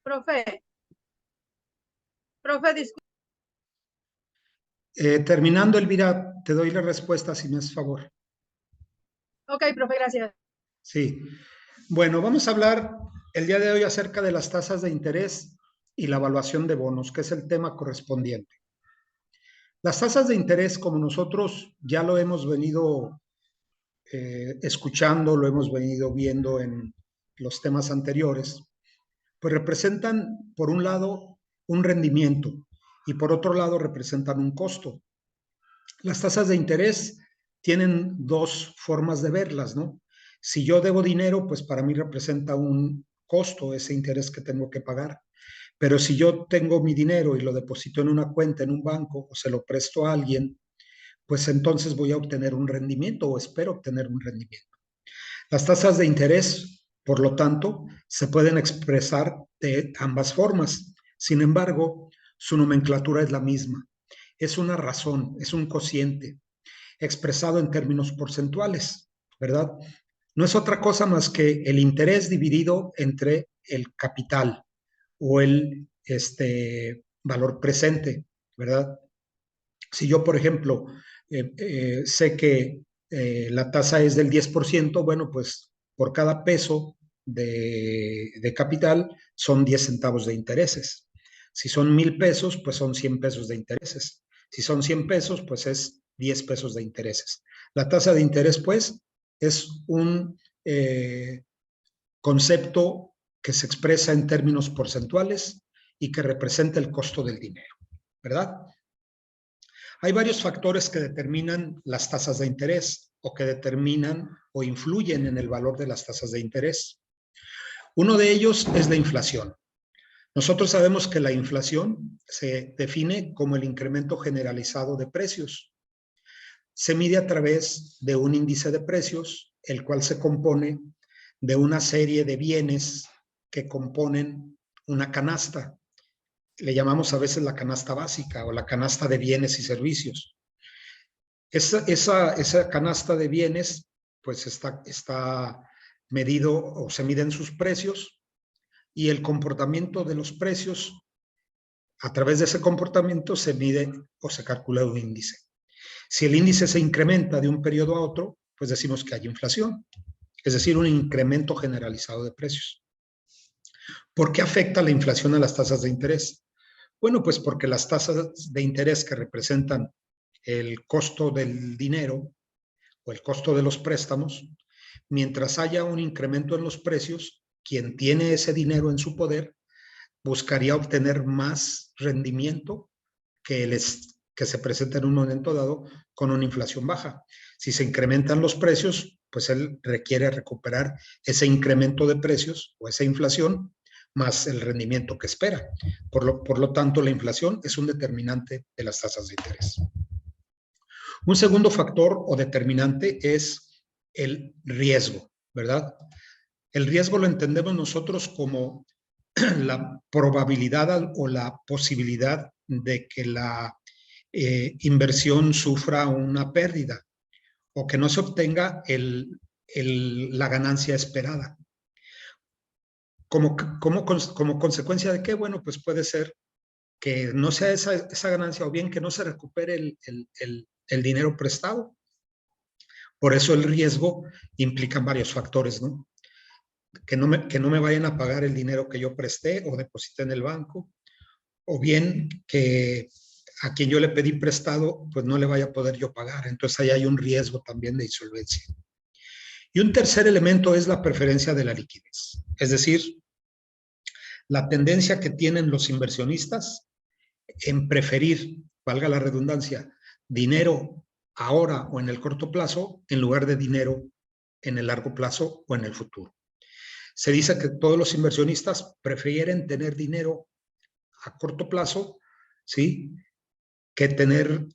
Profe, disculpe. Terminando, Elvira, te doy la respuesta si me haces favor. Ok, profe, gracias. Sí. Bueno, vamos a hablar el día de hoy acerca de las tasas de interés y la evaluación de bonos, que es el tema correspondiente. Las tasas de interés, como nosotros ya lo hemos venido escuchando, lo hemos venido viendo en los temas anteriores, pues representan, por un lado, un rendimiento y por otro lado representan un costo. Las tasas de interés tienen dos formas de verlas, ¿no? Si yo debo dinero, pues para mí representa un costo ese interés que tengo que pagar. Pero si yo tengo mi dinero y lo deposito en una cuenta, en un banco, o se lo presto a alguien, pues entonces voy a obtener un rendimiento o espero obtener un rendimiento. Las tasas de interés, por lo tanto, se pueden expresar de ambas formas. Sin embargo, su nomenclatura es la misma. Es una razón, es un cociente expresado en términos porcentuales, ¿verdad? No es otra cosa más que el interés dividido entre el capital o el valor presente, ¿verdad? Si yo, por ejemplo, sé que la tasa es del 10%, bueno, pues por cada peso de capital son 10 centavos de intereses. Si son 1,000 pesos, pues son 100 pesos de intereses. Si son 100 pesos, pues es 10 pesos de intereses. La tasa de interés, pues, es un concepto que se expresa en términos porcentuales y que representa el costo del dinero, ¿verdad? Hay varios factores que determinan las tasas de interés o que determinan o influyen en el valor de las tasas de interés. Uno de ellos es la inflación. Nosotros sabemos que la inflación se define como el incremento generalizado de precios. Se mide a través de un índice de precios, el cual se compone de una serie de bienes que componen una canasta. Le llamamos a veces la canasta básica o la canasta de bienes y servicios. Esa canasta de bienes, pues está medido o se miden sus precios y el comportamiento de los precios, a través de ese comportamiento se mide o se calcula un índice. Si el índice se incrementa de un periodo a otro, pues decimos que hay inflación, es decir, un incremento generalizado de precios. ¿Por qué afecta la inflación a las tasas de interés? Bueno, pues porque las tasas de interés que representan el costo del dinero o el costo de los préstamos, mientras haya un incremento en los precios, quien tiene ese dinero en su poder buscaría obtener más rendimiento que se presenta en un momento dado con una inflación baja. Si se incrementan los precios, pues él requiere recuperar ese incremento de precios o esa inflación más el rendimiento que espera. Por lo tanto, la inflación es un determinante de las tasas de interés. Un segundo factor o determinante es el riesgo, ¿verdad? El riesgo lo entendemos nosotros como la probabilidad o la posibilidad de que la inversión sufra una pérdida o que no se obtenga la ganancia esperada. Como consecuencia de qué? Bueno, pues puede ser que no sea esa ganancia o bien que no se recupere el dinero prestado. Por eso el riesgo implica varios factores, ¿no? Que no me vayan a pagar el dinero que yo presté o deposité en el banco, o bien que a quien yo le pedí prestado, pues no le vaya a poder yo pagar. Entonces ahí hay un riesgo también de insolvencia. Y un tercer elemento es la preferencia de la liquidez. Es decir, la tendencia que tienen los inversionistas en preferir, valga la redundancia, dinero ahora o en el corto plazo en lugar de dinero en el largo plazo o en el futuro. Se dice que todos los inversionistas prefieren tener dinero a corto plazo, ¿sí?, que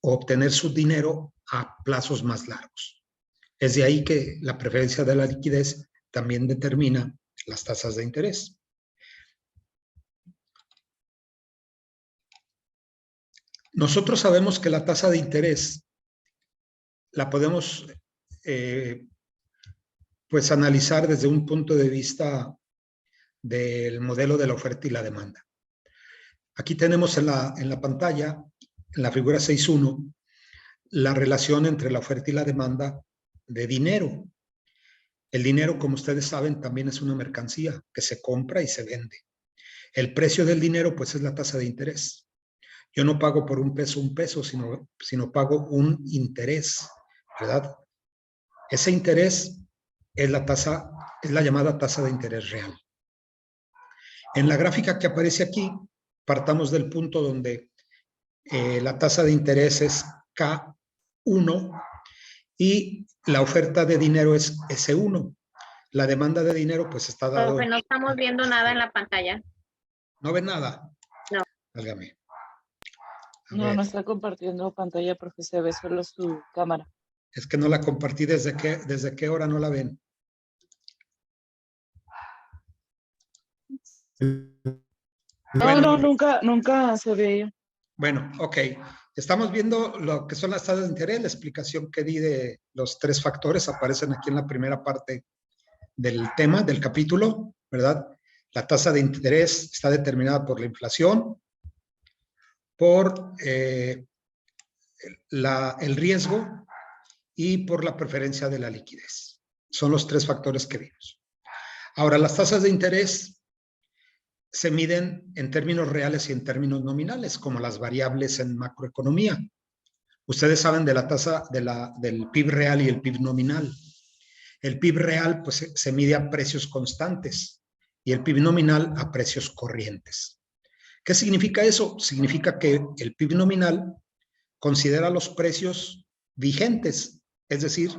obtener su dinero a plazos más largos. Es de ahí que la preferencia de la liquidez también determina las tasas de interés. Nosotros sabemos que la tasa de interés la podemos pues analizar desde un punto de vista del modelo de la oferta y la demanda. Aquí tenemos en la pantalla, en la figura 6.1, la relación entre la oferta y la demanda de dinero. El dinero, como ustedes saben, también es una mercancía que se compra y se vende. El precio del dinero, pues, es la tasa de interés. Yo no pago por un peso, sino pago un interés, ¿verdad? Ese interés es la llamada tasa de interés real. En la gráfica que aparece aquí, partamos del punto donde la tasa de interés es K1 y la oferta de dinero es S1. La demanda de dinero pues está dado... Profe, no estamos viendo nada en la pantalla. ¿No ven nada? No. Válgame. No está compartiendo pantalla, profe, se ve solo su cámara. Es que no la compartí. ¿Desde qué hora no la ven? No, nunca se ve. Bueno, ok. Estamos viendo lo que son las tasas de interés. La explicación que di de los 3 factores aparecen aquí en la primera parte del tema, del capítulo, ¿verdad? La tasa de interés está determinada por la inflación, por el riesgo y por la preferencia de la liquidez. Son los 3 factores que vimos. Ahora, las tasas de interés se miden en términos reales y en términos nominales, como las variables en macroeconomía. Ustedes saben de la tasa del PIB real y el PIB nominal. El PIB real pues, se mide a precios constantes y el PIB nominal a precios corrientes. ¿Qué significa eso? Significa que el PIB nominal considera los precios vigentes, es decir,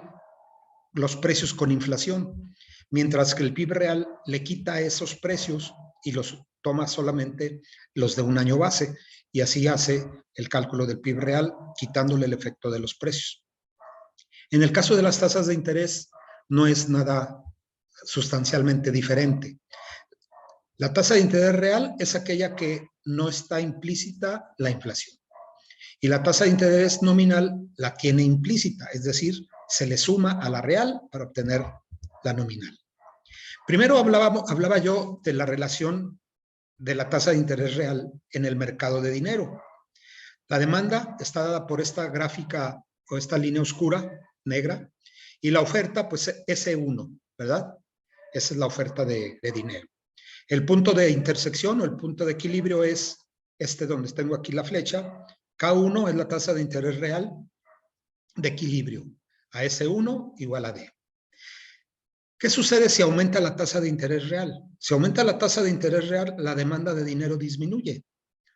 los precios con inflación, mientras que el PIB real le quita esos precios y los toma solamente los de un año base, y así hace el cálculo del PIB real, quitándole el efecto de los precios. En el caso de las tasas de interés, no es nada sustancialmente diferente. La tasa de interés real es aquella que no está implícita la inflación. Y la tasa de interés nominal la tiene implícita, es decir, se le suma a la real para obtener la nominal. Primero hablaba yo de la relación de la tasa de interés real en el mercado de dinero. La demanda está dada por esta gráfica o esta línea oscura, negra, y la oferta, pues S1, ¿verdad? Esa es la oferta de dinero. El punto de intersección o el punto de equilibrio es este donde tengo aquí la flecha. K1 es la tasa de interés real de equilibrio. A S1 igual a D. ¿Qué sucede si aumenta la tasa de interés real? Si aumenta la tasa de interés real, la demanda de dinero disminuye.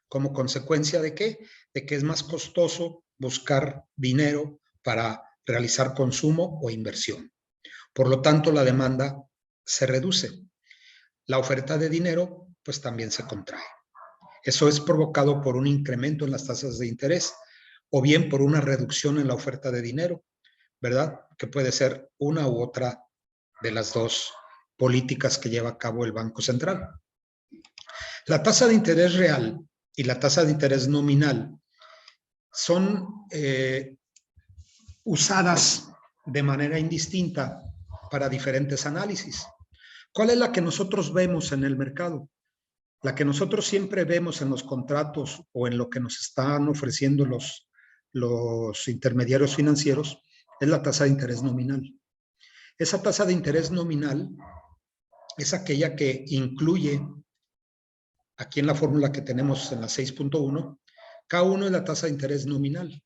¿Como consecuencia de qué? De que es más costoso buscar dinero para realizar consumo o inversión. Por lo tanto, la demanda se reduce. La oferta de dinero, pues también se contrae. Eso es provocado por un incremento en las tasas de interés o bien por una reducción en la oferta de dinero, ¿verdad? Que puede ser una u otra de las 2 políticas que lleva a cabo el Banco Central. La tasa de interés real y la tasa de interés nominal son usadas de manera indistinta para diferentes análisis. ¿Cuál es la que nosotros vemos en el mercado? La que nosotros siempre vemos en los contratos o en lo que nos están ofreciendo los intermediarios financieros es la tasa de interés nominal. Esa tasa de interés nominal es aquella que incluye, aquí en la fórmula que tenemos en la 6.1, K1 es la tasa de interés nominal.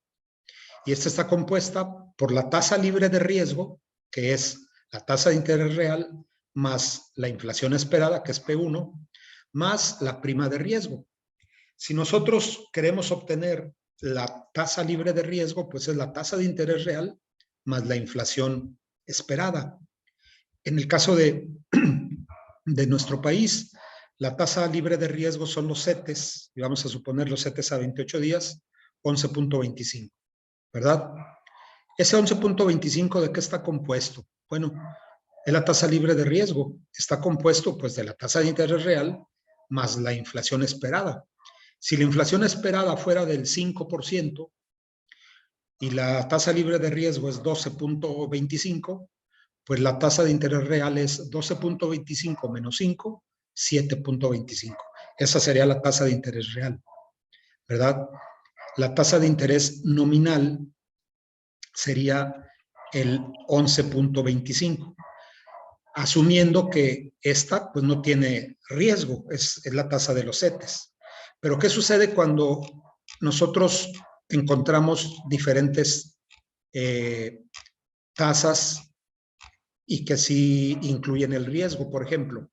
Y esta está compuesta por la tasa libre de riesgo, que es la tasa de interés real, más la inflación esperada, que es P1, más la prima de riesgo. Si nosotros queremos obtener la tasa libre de riesgo, pues es la tasa de interés real más la inflación esperada. En el caso de nuestro país, la tasa libre de riesgo son los CETES, y vamos a suponer los CETES a 28 días, 11.25, ¿verdad? Ese 11.25, ¿de qué está compuesto? Bueno, es la tasa libre de riesgo. Está compuesto, pues, de la tasa de interés real más la inflación esperada. Si la inflación esperada fuera del 5% y la tasa libre de riesgo es 12.25, pues la tasa de interés real es 12.25 menos 5, 7.25. Esa sería la tasa de interés real, ¿verdad? La tasa de interés nominal sería el 11.25, asumiendo que esta pues no tiene riesgo, es la tasa de los CETES. Pero ¿qué sucede cuando nosotros encontramos diferentes tasas y que sí incluyen el riesgo? Por ejemplo,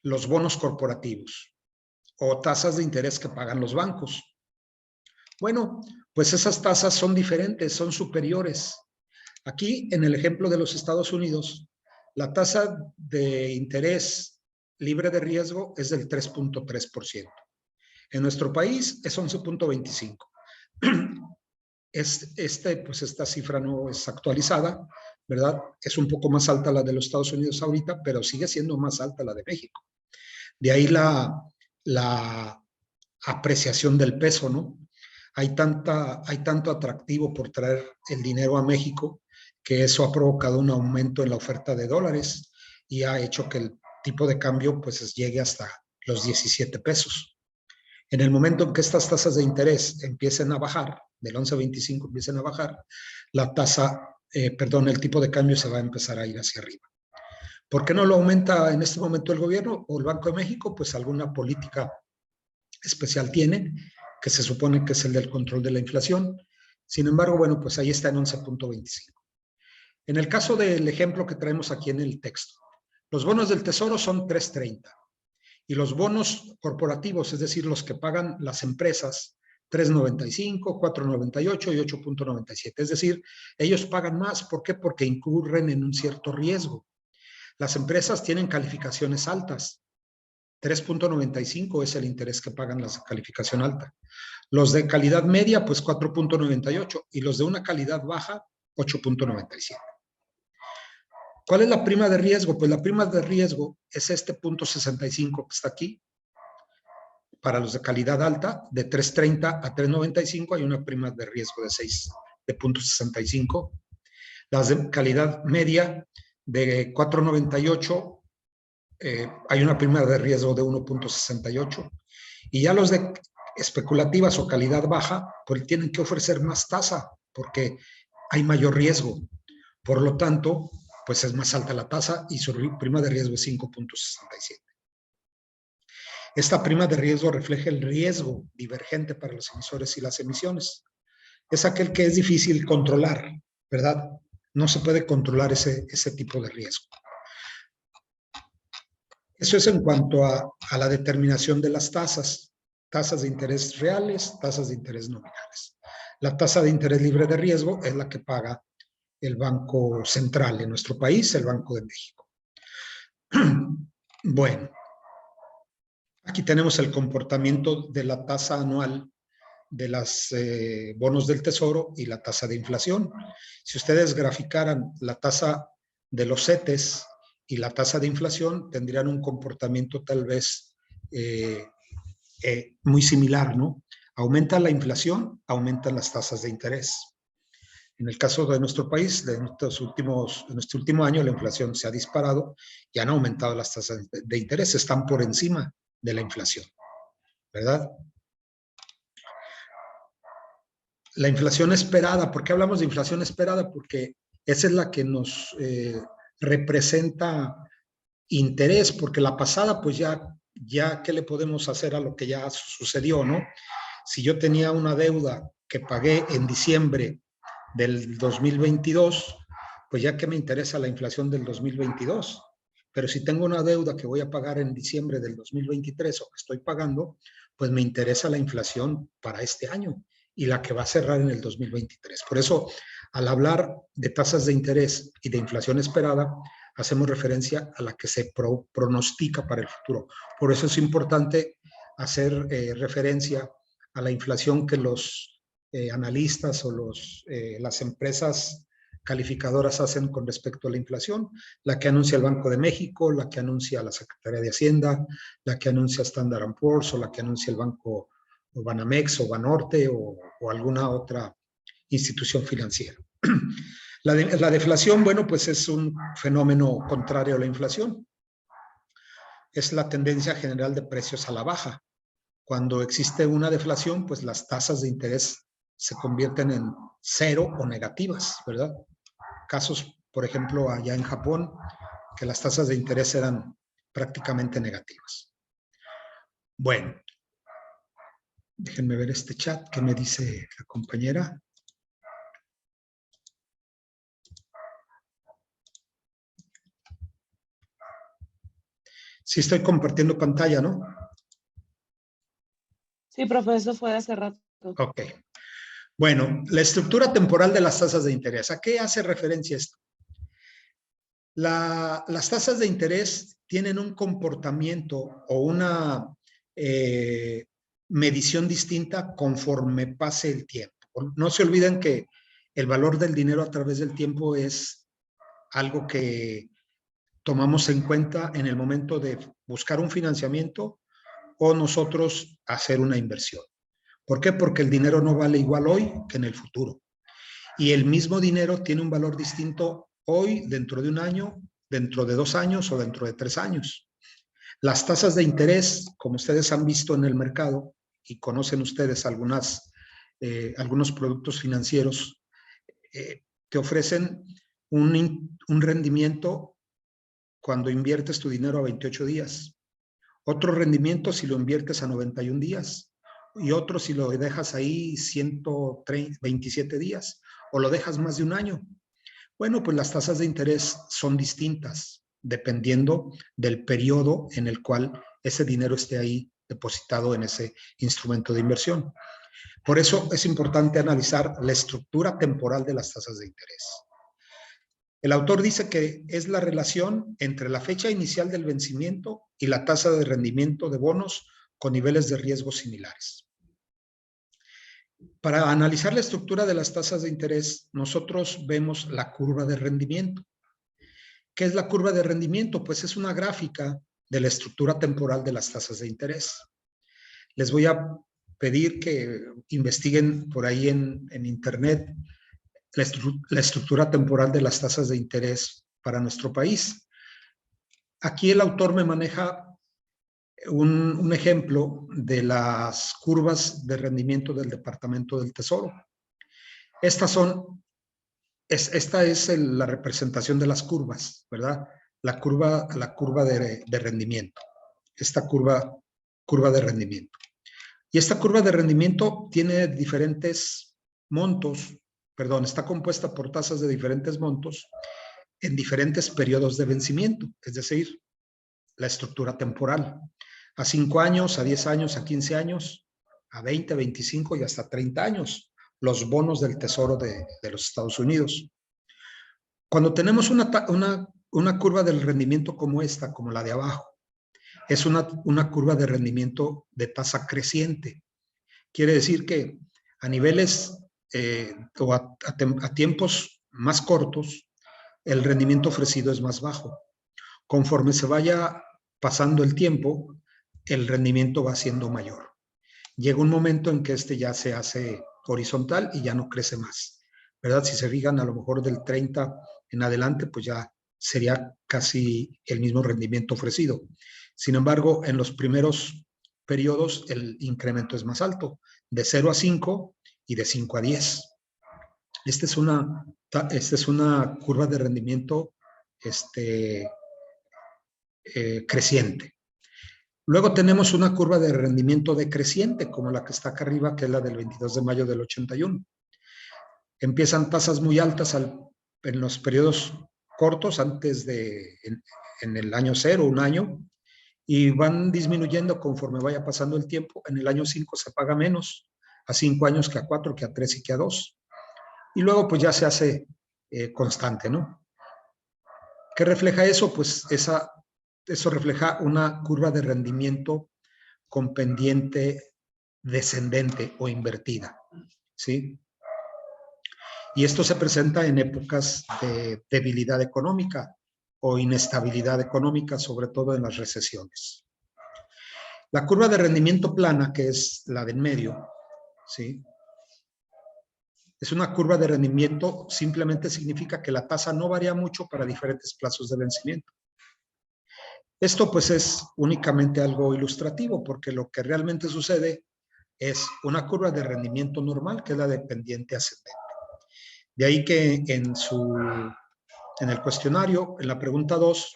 los bonos corporativos o tasas de interés que pagan los bancos. Bueno, pues esas tasas son diferentes, son superiores. Aquí, en el ejemplo de los Estados Unidos, la tasa de interés libre de riesgo es del 3.3%. En nuestro país es 11.25. Pues esta cifra no es actualizada, ¿verdad? Es un poco más alta la de los Estados Unidos ahorita, pero sigue siendo más alta la de México. De ahí la apreciación del peso, ¿no? Hay tanto atractivo por traer el dinero a México que eso ha provocado un aumento en la oferta de dólares y ha hecho que el tipo de cambio pues llegue hasta los 17 pesos. En el momento en que estas tasas de interés empiecen a bajar, del 11.25 empiecen a bajar, el tipo de cambio se va a empezar a ir hacia arriba. ¿Por qué no lo aumenta en este momento el gobierno o el Banco de México? Pues alguna política especial tiene, que se supone que es el del control de la inflación. Sin embargo, bueno, pues ahí está en 11.25. En el caso del ejemplo que traemos aquí en el texto, los bonos del Tesoro son 3.30 y los bonos corporativos, es decir, los que pagan las empresas, 3.95, 4.98 y 8.97. Es decir, ellos pagan más. ¿Por qué? Porque incurren en un cierto riesgo. Las empresas tienen calificaciones altas. 3.95 es el interés que pagan las de calificación alta. Los de calidad media, pues 4.98 y los de una calidad baja, 8.97. ¿Cuál es la prima de riesgo? Pues la prima de riesgo es este 0.65 que está aquí. Para los de calidad alta, de 3.30 a 3.95 hay una prima de riesgo de 0.65. Las de calidad media, de 4.98, hay una prima de riesgo de 1.68. Y ya los de especulativas o calidad baja, pues tienen que ofrecer más tasa porque hay mayor riesgo. Por lo tanto, pues es más alta la tasa y su prima de riesgo es 5.67. Esta prima de riesgo refleja el riesgo divergente para los emisores y las emisiones. Es aquel que es difícil controlar, ¿verdad? No se puede controlar ese tipo de riesgo. Eso es en cuanto a la determinación de las tasas de interés reales, tasas de interés nominales. La tasa de interés libre de riesgo es la que paga el Banco Central en nuestro país, el Banco de México. Bueno, aquí tenemos el comportamiento de la tasa anual de los bonos del Tesoro y la tasa de inflación. Si ustedes graficaran la tasa de los CETES y la tasa de inflación, tendrían un comportamiento tal vez muy similar, ¿no? Aumenta la inflación, aumentan las tasas de interés. En el caso de nuestro país, en este último año, la inflación se ha disparado y han aumentado las tasas de interés, están por encima de la inflación, ¿verdad? La inflación esperada, ¿por qué hablamos de inflación esperada? Porque esa es la que nos representa interés, porque la pasada, pues ya ¿qué le podemos hacer a lo que ya sucedió, no? Si yo tenía una deuda que pagué en diciembre del 2022, pues ya que me interesa la inflación del 2022. Pero si tengo una deuda que voy a pagar en diciembre del 2023 o que estoy pagando, pues me interesa la inflación para este año y la que va a cerrar en el 2023. Por eso, al hablar de tasas de interés y de inflación esperada, hacemos referencia a la que se pronostica para el futuro. Por eso es importante hacer referencia a la inflación que los analistas o las empresas calificadoras hacen con respecto a la inflación, la que anuncia el Banco de México, la que anuncia la Secretaría de Hacienda, la que anuncia Standard & Poor's o la que anuncia el Banco Banamex o Banorte o alguna otra institución financiera. La deflación, bueno, pues es un fenómeno contrario a la inflación. es la tendencia general de precios a la baja. Cuando existe una deflación, pues las tasas de interés se convierten en cero o negativas, ¿verdad? Casos, por ejemplo, allá en Japón, que las tasas de interés eran prácticamente negativas. Bueno, déjenme ver este chat que me dice la compañera. Sí estoy compartiendo pantalla, ¿no? Sí, profe, eso fue hace rato. Ok. Bueno, la estructura temporal de las tasas de interés. ¿A qué hace referencia esto? Las tasas de interés tienen un comportamiento o una medición distinta conforme pase el tiempo. No se olviden que el valor del dinero a través del tiempo es algo que tomamos en cuenta en el momento de buscar un financiamiento o nosotros hacer una inversión. ¿Por qué? Porque el dinero no vale igual hoy que en el futuro. Y el mismo dinero tiene un valor distinto hoy, dentro de un año, dentro de 2 años o dentro de 3 años. Las tasas de interés, como ustedes han visto en el mercado y conocen ustedes algunos productos financieros, te ofrecen un rendimiento cuando inviertes tu dinero a 28 días. Otro rendimiento si lo inviertes a 91 días. Y otro si lo dejas ahí 127 días o lo dejas más de un año. Bueno, pues las tasas de interés son distintas dependiendo del periodo en el cual ese dinero esté ahí depositado en ese instrumento de inversión. Por eso es importante analizar la estructura temporal de las tasas de interés. El autor dice que es la relación entre la fecha inicial del vencimiento y la tasa de rendimiento de bonos con niveles de riesgo similares. Para analizar la estructura de las tasas de interés, nosotros vemos la curva de rendimiento. ¿Qué es la curva de rendimiento? Pues es una gráfica de la estructura temporal de las tasas de interés. Les voy a pedir que investiguen por ahí en internet la estructura temporal de las tasas de interés para nuestro país. Aquí el autor me maneja un ejemplo de las curvas de rendimiento del Departamento del Tesoro. Esta es la representación de las curvas, ¿verdad? La curva de rendimiento. Esta curva de rendimiento. Y esta curva de rendimiento tiene diferentes montos, perdón, está compuesta por tasas de diferentes montos en diferentes periodos de vencimiento, es decir, la estructura temporal. A 5 años, a 10 años, a 15 años, a 20, 25 y hasta 30 años, los bonos del Tesoro de los Estados Unidos. Cuando tenemos una curva del rendimiento como esta, como la de abajo, es una curva de rendimiento de tasa creciente. Quiere decir que a niveles o a tiempos más cortos, el rendimiento ofrecido es más bajo. Conforme se vaya pasando el tiempo, el rendimiento va siendo mayor. Llega un momento en que este ya se hace horizontal y ya no crece más, ¿verdad? Si se fijan, a lo mejor del 30 en adelante, pues ya sería casi el mismo rendimiento ofrecido. Sin embargo, en los primeros periodos el incremento es más alto, de 0 a 5 y de 5 a 10. Esta es una curva de rendimiento creciente. Luego tenemos una curva de rendimiento decreciente, como la que está acá arriba, que es la del 22 de mayo del 81. Empiezan tasas muy altas en los periodos cortos, en el año 0, un año, y van disminuyendo conforme vaya pasando el tiempo. En el año 5 se paga menos, a 5 años que a 4, que a 3 y que a 2. Y luego pues ya se hace constante, ¿no? ¿Qué refleja eso? Pues eso refleja una curva de rendimiento con pendiente descendente o invertida, ¿sí? Y esto se presenta en épocas de debilidad económica o inestabilidad económica, sobre todo en las recesiones. La curva de rendimiento plana, que es la del medio, ¿sí? Es una curva de rendimiento, simplemente significa que la tasa no varía mucho para diferentes plazos de vencimiento. Esto pues es únicamente algo ilustrativo, porque lo que realmente sucede es una curva de rendimiento normal, que es la de pendiente ascendente. De ahí que en el cuestionario, en la pregunta 2,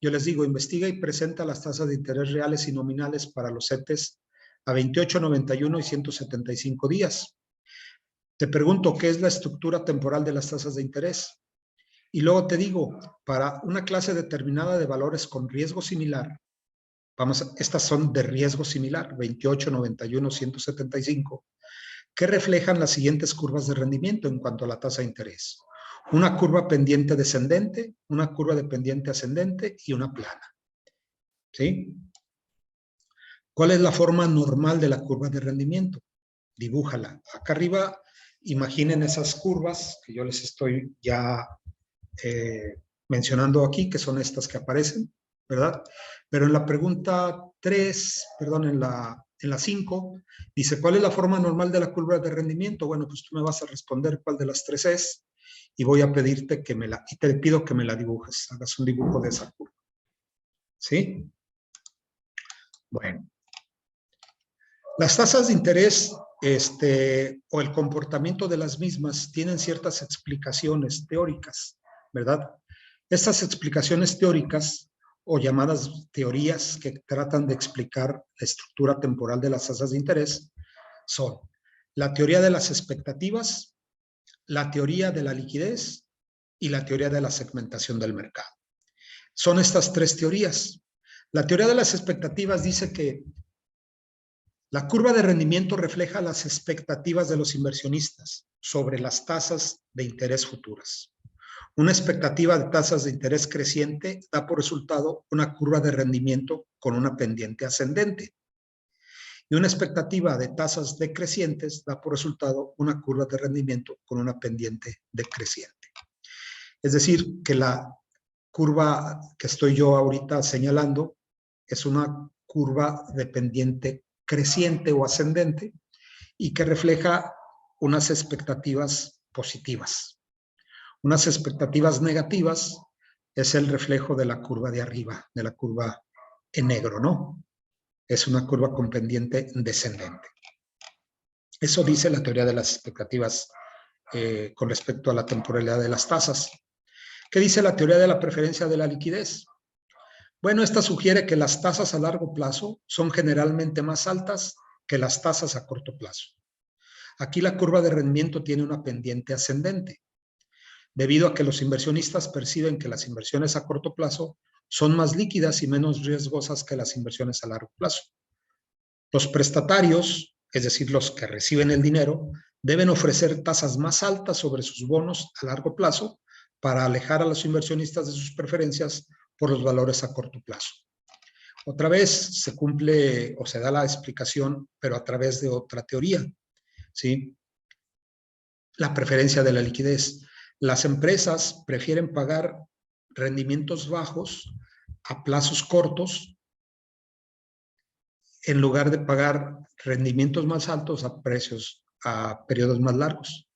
yo les digo, investiga y presenta las tasas de interés reales y nominales para los CETES a 28, 91 y 175 días. Te pregunto, ¿qué es la estructura temporal de las tasas de interés? Y luego te digo, para una clase determinada de valores con riesgo similar, estas son de riesgo similar, 28, 91, 175, que reflejan las siguientes curvas de rendimiento en cuanto a la tasa de interés. Una curva pendiente descendente, una curva de pendiente ascendente y una plana. ¿Sí? ¿Cuál es la forma normal de la curva de rendimiento? Dibújala. Acá arriba, imaginen esas curvas que yo les estoy ya mencionando aquí, que son estas que aparecen, ¿verdad? Pero en la pregunta 3, perdón, en la 5, dice, ¿cuál es la forma normal de la curva de rendimiento? Bueno, pues tú me vas a responder cuál de las tres es, y voy a pedirte que y te pido que me la dibujes, hagas un dibujo de esa curva. ¿Sí? Bueno. Las tasas de interés o el comportamiento de las mismas tienen ciertas explicaciones teóricas, ¿verdad? Estas explicaciones teóricas o llamadas teorías que tratan de explicar la estructura temporal de las tasas de interés son la teoría de las expectativas, la teoría de la liquidez y la teoría de la segmentación del mercado. Son estas tres teorías. La teoría de las expectativas dice que la curva de rendimiento refleja las expectativas de los inversionistas sobre las tasas de interés futuras. Una expectativa de tasas de interés creciente da por resultado una curva de rendimiento con una pendiente ascendente. Y una expectativa de tasas decrecientes da por resultado una curva de rendimiento con una pendiente decreciente. Es decir, que la curva que estoy yo ahorita señalando es una curva de pendiente creciente o ascendente y que refleja unas expectativas positivas. Unas expectativas negativas es el reflejo de la curva de arriba, de la curva en negro, ¿no? Es una curva con pendiente descendente. Eso dice la teoría de las expectativas con respecto a la temporalidad de las tasas. ¿Qué dice la teoría de la preferencia de la liquidez? Bueno, esta sugiere que las tasas a largo plazo son generalmente más altas que las tasas a corto plazo. Aquí la curva de rendimiento tiene una pendiente ascendente, debido a que los inversionistas perciben que las inversiones a corto plazo son más líquidas y menos riesgosas que las inversiones a largo plazo. Los prestatarios, es decir, los que reciben el dinero, deben ofrecer tasas más altas sobre sus bonos a largo plazo para alejar a los inversionistas de sus preferencias por los valores a corto plazo. Otra vez se cumple o se da la explicación, pero a través de otra teoría, ¿sí? La preferencia de la liquidez. Las empresas prefieren pagar rendimientos bajos a plazos cortos en lugar de pagar rendimientos más altos a periodos más largos.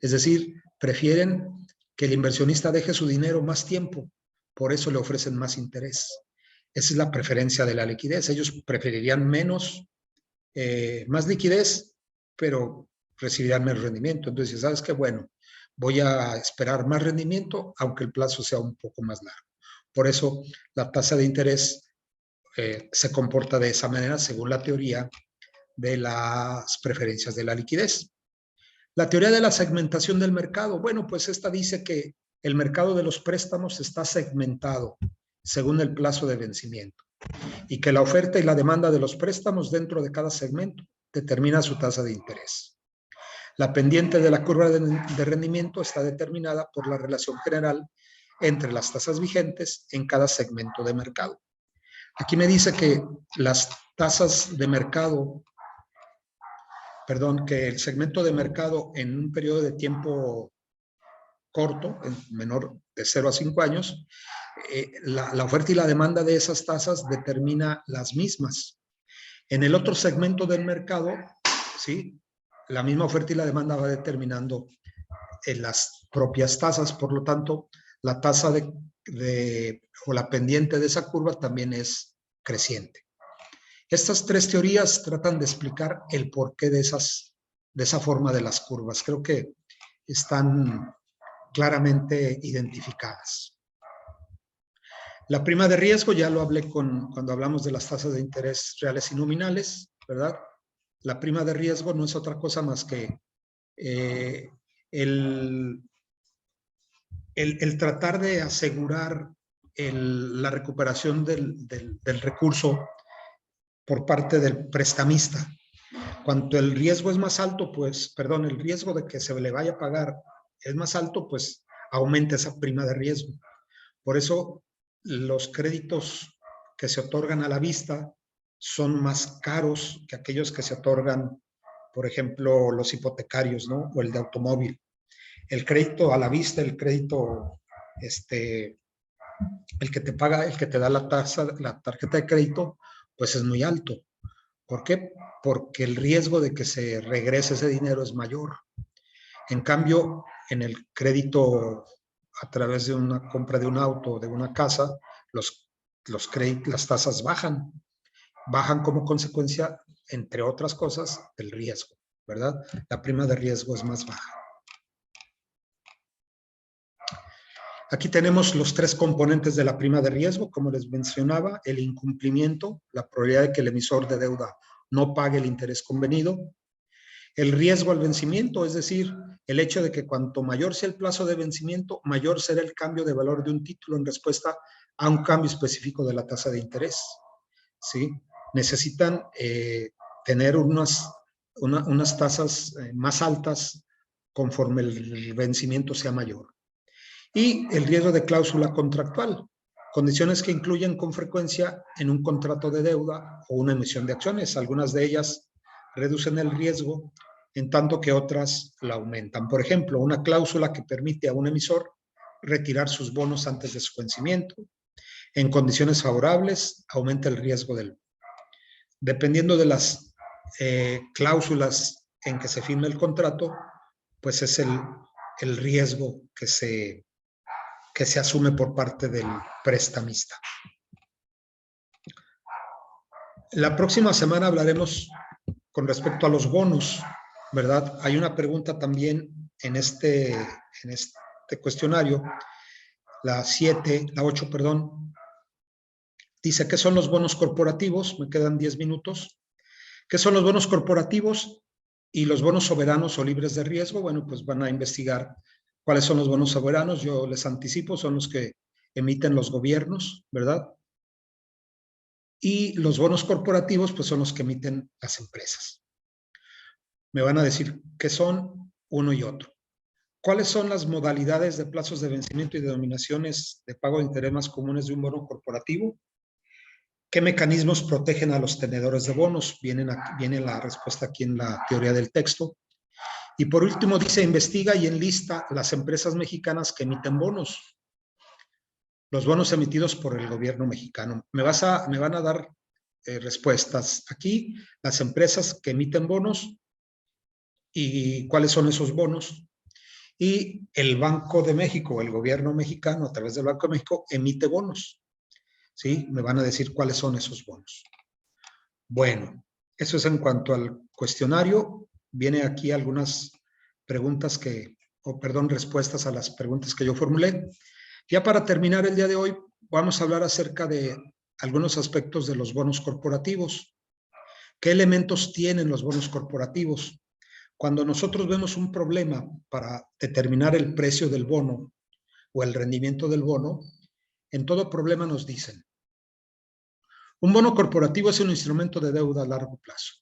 Es decir, prefieren que el inversionista deje su dinero más tiempo, por eso le ofrecen más interés. Esa es la preferencia de la liquidez. Ellos preferirían más liquidez, pero recibirían menos rendimiento. Entonces, ¿sabes qué? Bueno, voy a esperar más rendimiento, aunque el plazo sea un poco más largo. Por eso, la tasa de interés se comporta de esa manera según la teoría de las preferencias de la liquidez. La teoría de la segmentación del mercado. Bueno, pues esta dice que el mercado de los préstamos está segmentado según el plazo de vencimiento y que la oferta y la demanda de los préstamos dentro de cada segmento determina su tasa de interés. La pendiente de la curva de rendimiento está determinada por la relación general entre las tasas vigentes en cada segmento de mercado. Aquí me dice que las tasas de mercado, que el segmento de mercado en un periodo de tiempo corto, menor de 0 a 5 años, la oferta y la demanda de esas tasas determina las mismas. En el otro segmento del mercado, ¿sí? La misma oferta y la demanda va determinando las propias tasas, por lo tanto, la tasa o la pendiente de esa curva también es creciente. Estas tres teorías tratan de explicar el porqué de esa forma de las curvas. Creo que están claramente identificadas. La prima de riesgo, ya lo hablé cuando hablamos de las tasas de interés reales y nominales, ¿verdad? La prima de riesgo no es otra cosa más que el tratar de asegurar la recuperación del recurso por parte del prestamista. Cuanto el riesgo es más alto, pues, perdón, el riesgo de que se le vaya a pagar es más alto, pues aumenta esa prima de riesgo. Por eso los créditos que se otorgan a la vista son más caros que aquellos que se otorgan, por ejemplo, los hipotecarios, ¿no? O el de automóvil. El crédito a la vista, el crédito, el que te paga, el que te da la tarjeta de crédito, pues es muy alto. ¿Por qué? Porque el riesgo de que se regrese ese dinero es mayor. En cambio, en el crédito a través de una compra de un auto o de una casa, las tasas bajan. Bajan como consecuencia, entre otras cosas, del riesgo, ¿verdad? La prima de riesgo es más baja. Aquí tenemos los tres componentes de la prima de riesgo, como les mencionaba: el incumplimiento, la probabilidad de que el emisor de deuda no pague el interés convenido; el riesgo al vencimiento, es decir, el hecho de que cuanto mayor sea el plazo de vencimiento, mayor será el cambio de valor de un título en respuesta a un cambio específico de la tasa de interés, ¿sí? Necesitan tener unas tasas más altas conforme el vencimiento sea mayor. Y el riesgo de cláusula contractual, condiciones que incluyen con frecuencia en un contrato de deuda o una emisión de acciones. Algunas de ellas reducen el riesgo, en tanto que otras la aumentan. Por ejemplo, una cláusula que permite a un emisor retirar sus bonos antes de su vencimiento. En condiciones favorables, aumenta el riesgo del bono. Dependiendo de las cláusulas en que se firme el contrato, pues es el riesgo que se asume por parte del prestamista. La próxima semana hablaremos con respecto a los bonos, ¿verdad? Hay una pregunta también en este cuestionario, la 8, perdón. Dice, ¿qué son los bonos corporativos? Me quedan 10 minutos. ¿Qué son los bonos corporativos y los bonos soberanos o libres de riesgo? Bueno, pues van a investigar cuáles son los bonos soberanos. Yo les anticipo, son los que emiten los gobiernos, ¿verdad? Y los bonos corporativos, pues son los que emiten las empresas. Me van a decir qué son uno y otro. ¿Cuáles son las modalidades de plazos de vencimiento y denominaciones de pago de interés más comunes de un bono corporativo? ¿Qué mecanismos protegen a los tenedores de bonos? Viene la respuesta aquí en la teoría del texto. Y por último dice, investiga y enlista las empresas mexicanas que emiten bonos. Los bonos emitidos por el gobierno mexicano. Me van a dar respuestas aquí, las empresas que emiten bonos y cuáles son esos bonos. Y el Banco de México, el gobierno mexicano, a través del Banco de México, emite bonos. ¿Sí? Me van a decir cuáles son esos bonos. Bueno, eso es en cuanto al cuestionario. Viene aquí algunas preguntas respuestas a las preguntas que yo formulé. Ya para terminar el día de hoy, vamos a hablar acerca de algunos aspectos de los bonos corporativos. ¿Qué elementos tienen los bonos corporativos? Cuando nosotros vemos un problema para determinar el precio del bono o el rendimiento del bono, en todo problema nos dicen, un bono corporativo es un instrumento de deuda a largo plazo,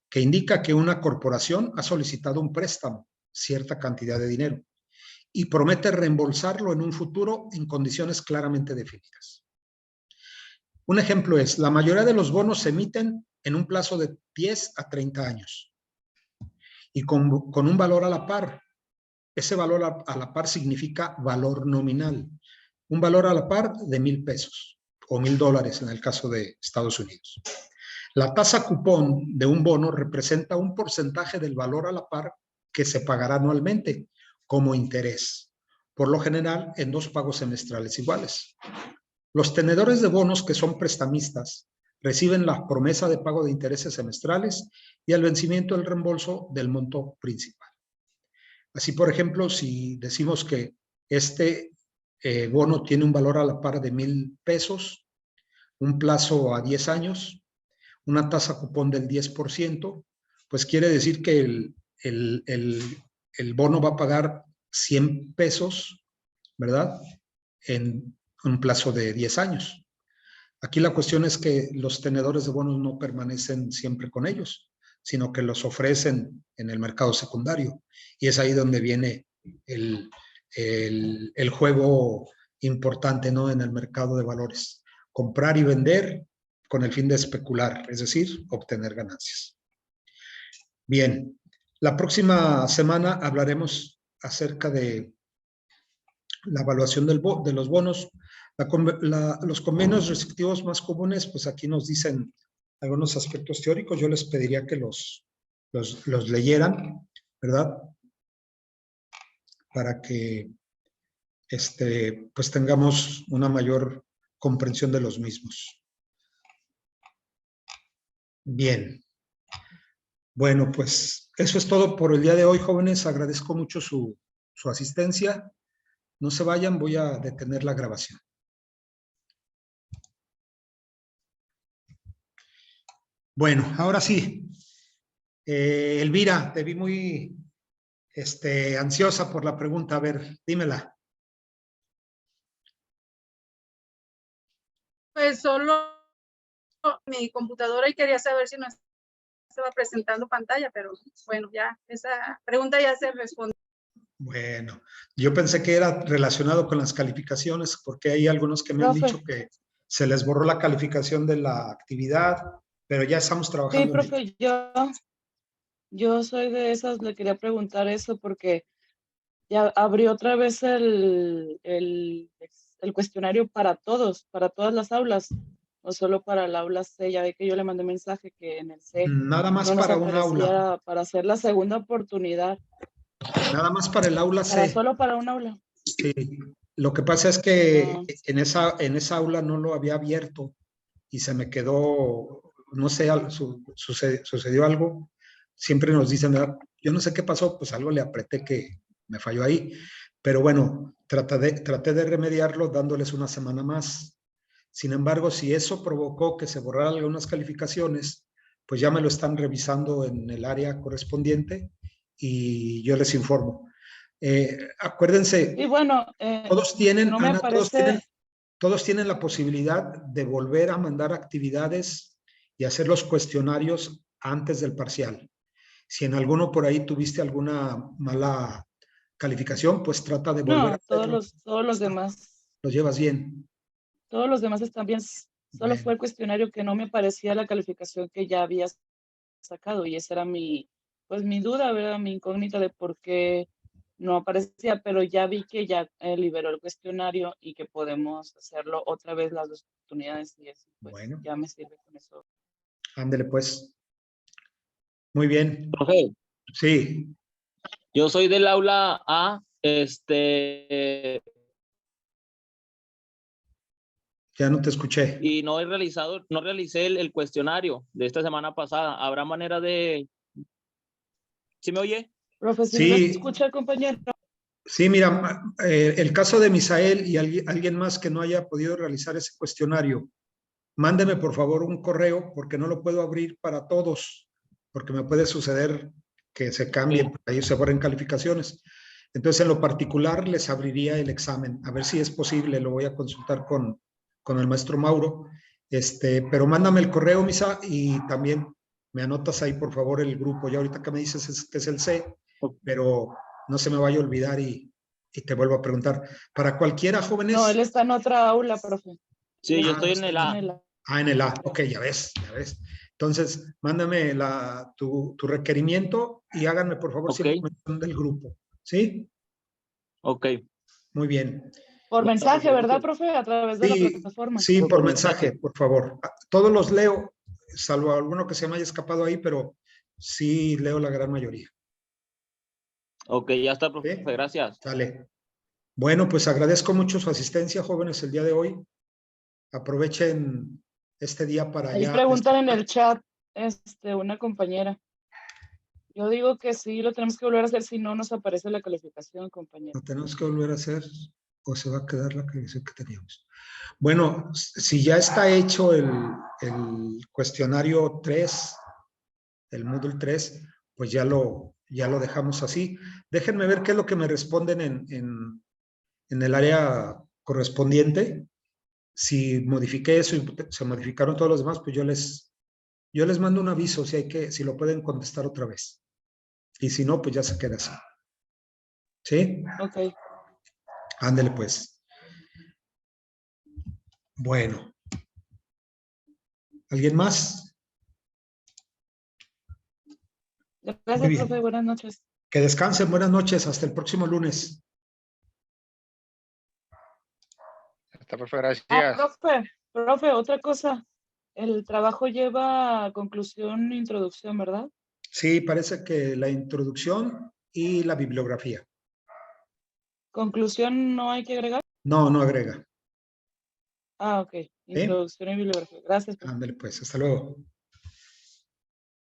que indica que una corporación ha solicitado un préstamo, cierta cantidad de dinero, y promete reembolsarlo en un futuro en condiciones claramente definidas. Un ejemplo es, la mayoría de los bonos se emiten en un plazo de 10 a 30 años y con un valor a la par. Ese valor a la par significa valor nominal. Un valor a la par de 1,000 pesos o $1,000 en el caso de Estados Unidos. La tasa cupón de un bono representa un porcentaje del valor a la par que se pagará anualmente como interés. por lo general en 2 pagos semestrales iguales. Los tenedores de bonos que son prestamistas reciben la promesa de pago de intereses semestrales y al vencimiento el reembolso del monto principal. Así, por ejemplo, si decimos que este bono tiene un valor a la par de 1,000 pesos, un plazo a 10 años, una tasa cupón del 10%, pues quiere decir que el bono va a pagar 100 pesos, ¿verdad? En un plazo de 10 años. Aquí la cuestión es que los tenedores de bonos no permanecen siempre con ellos, sino que los ofrecen en el mercado secundario. Y es ahí donde viene el juego importante, ¿no? En el mercado de valores. Comprar y vender con el fin de especular, es decir, obtener ganancias. Bien, la próxima semana hablaremos acerca de la evaluación de los bonos. Los convenios restrictivos más comunes, pues aquí nos dicen algunos aspectos teóricos. Yo les pediría que los leyeran, ¿verdad? Para que pues tengamos una mayor comprensión de los mismos. Bien. Bueno, pues eso es todo por el día de hoy, jóvenes. Agradezco mucho su asistencia. No se vayan, voy a detener la grabación. Bueno, ahora sí. Elvira, te vi muy ansiosa por la pregunta. A ver, dímela. Pues solo mi computadora y quería saber si no estaba presentando pantalla, pero bueno, ya esa pregunta ya se respondió. Bueno, yo pensé que era relacionado con las calificaciones, porque hay algunos que me han dicho que se les borró la calificación de la actividad, pero ya estamos trabajando. Sí, profe, yo soy de esas, le quería preguntar eso porque ya abrió otra vez el cuestionario para todos, para todas las aulas, o solo para el aula C. Ya ve que yo le mandé mensaje que en el C Nada más no nos para un aula. aparecía para hacer la segunda oportunidad. Nada más para el aula C. Solo para un aula. Sí. Lo que pasa es que en esa aula no lo había abierto y se me quedó, no sé, sucedió algo. Siempre nos dicen, yo no sé qué pasó, pues algo le apreté que me falló ahí. Pero bueno, traté de remediarlo dándoles una semana más. Sin embargo, si eso provocó que se borraran algunas calificaciones, pues ya me lo están revisando en el área correspondiente y yo les informo. Acuérdense, Y bueno, todos tienen, no me Ana, aparece. todos tienen la posibilidad de volver a mandar actividades y hacer los cuestionarios antes del parcial. Si en alguno por ahí tuviste alguna mala calificación, pues trata de volver a hacerlo. Todos los demás. Los llevas bien. Todos los demás están bien. Solo fue el cuestionario que no me parecía la calificación que ya había sacado, y esa era mi duda, ¿verdad? Mi incógnita de por qué no aparecía, pero ya vi que ya liberó el cuestionario y que podemos hacerlo otra vez las 2 oportunidades, y eso pues Bueno, ya me sirve con eso. ándele pues. Muy bien. Profe, Sí. yo soy del aula A, Ya no te escuché. y no realicé el cuestionario de esta semana pasada. ¿Habrá manera de... ¿Sí me oye? Profe, ¿sí Sí. me escucha, compañero? Sí, mira, el caso de Misael y alguien más que no haya podido realizar ese cuestionario, mándeme por favor un correo porque no lo puedo abrir para todos, porque me puede suceder que se cambien, ahí se borren calificaciones. Entonces, en lo particular, les abriría el examen, a ver si es posible, lo voy a consultar con el maestro Mauro, pero mándame el correo, Misa, y también me anotas ahí, por favor, el grupo. Ya ahorita que me dices que es el C, pero no se me vaya a olvidar y te vuelvo a preguntar. Para cualquiera, jóvenes. No, él está en otra aula, profe. Sí, yo estoy en el A. En el A. Ok, ya ves. Entonces, mándame tu requerimiento y háganme, por favor, siempre mención del grupo. ¿Sí? Ok. Muy bien. Por mensaje, ¿verdad, profe? A través de la plataforma. Sí, por mensaje, por favor. Todos los leo, salvo alguno que se me haya escapado ahí, pero sí leo la gran mayoría. Ok, ya está, profe. ¿Sí? Gracias. Dale. Bueno, pues agradezco mucho su asistencia, jóvenes, el día de hoy. Aprovechen este día para Ahí ya... preguntan en el chat, una compañera. Yo digo que sí, lo tenemos que volver a hacer, si no nos aparece la calificación, compañero. ¿Lo tenemos que volver a hacer o se va a quedar la calificación que teníamos? Bueno, si ya está hecho el cuestionario 3, el Moodle 3, pues ya lo dejamos así. Déjenme ver qué es lo que me responden en el área correspondiente. Si modifiqué eso y se modificaron todos los demás, pues yo les mando un aviso si lo pueden contestar otra vez. Y si no, pues ya se queda así. ¿Sí? Ok. Ándele pues. Bueno. ¿Alguien más? Muy Gracias, bien. profe. Buenas noches. Que descansen. Buenas noches. Hasta el próximo lunes. Hasta, profe, gracias. Profe, otra cosa. El trabajo lleva conclusión, introducción, ¿verdad? Sí, parece que la introducción y la bibliografía. ¿Conclusión no hay que agregar? No, no agrega. Ah, ok. Introducción y bibliografía. Gracias, profe. Ándale pues. Hasta luego.